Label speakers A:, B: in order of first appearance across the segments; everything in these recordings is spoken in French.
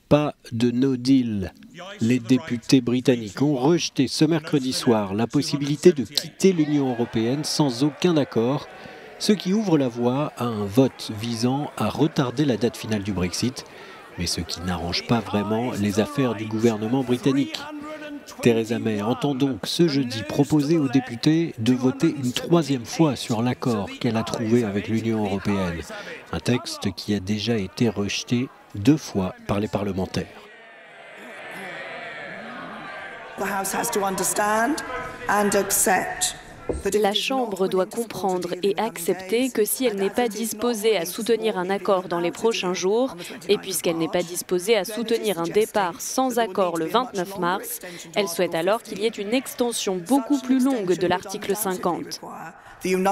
A: Pas de no deal. Les députés britanniques ont rejeté ce mercredi soir la possibilité de quitter l'Union européenne sans aucun accord, ce qui ouvre la voie à un vote visant à retarder la date finale du Brexit, mais ce qui n'arrange pas vraiment les affaires du gouvernement britannique. Theresa May entend donc ce jeudi proposer aux députés de voter une troisième fois sur l'accord qu'elle a trouvé avec l'Union européenne, un texte qui a déjà été rejeté 2 fois par les parlementaires.
B: La Chambre doit comprendre et accepter que si elle n'est pas disposée à soutenir un accord dans les prochains jours, et puisqu'elle n'est pas disposée à soutenir un départ sans accord le 29 mars, elle souhaite alors qu'il y ait une extension beaucoup plus longue de l'article 50. Une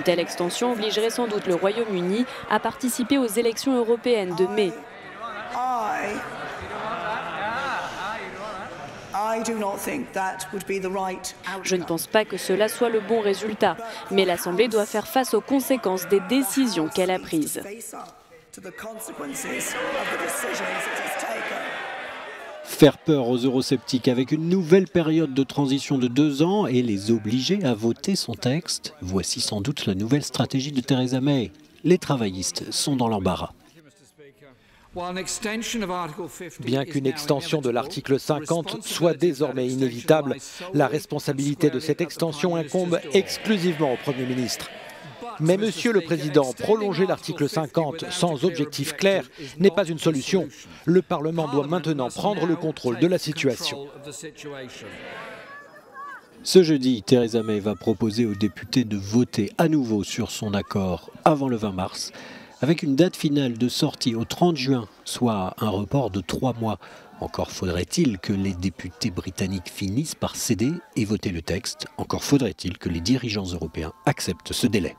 B: telle extension obligerait sans doute le Royaume-Uni à participer aux élections européennes de mai. Je ne pense pas que cela soit le bon résultat, mais l'Assemblée doit faire face aux conséquences des décisions qu'elle a prises.
A: Faire peur aux eurosceptiques avec une nouvelle période de transition de 2 ans et les obliger à voter son texte, voici sans doute la nouvelle stratégie de Theresa May. Les travaillistes sont dans l'embarras.
C: Bien qu'une extension de l'article 50 soit désormais inévitable, la responsabilité de cette extension incombe exclusivement au Premier ministre. Mais, Monsieur le Président, prolonger l'article 50 sans objectif clair n'est pas une solution. Le Parlement doit maintenant prendre le contrôle de la situation.
A: Ce jeudi, Theresa May va proposer aux députés de voter à nouveau sur son accord avant le 20 mars, avec une date finale de sortie au 30 juin, soit un report de 3 mois. Encore faudrait-il que les députés britanniques finissent par céder et voter le texte. Encore faudrait-il que les dirigeants européens acceptent ce délai.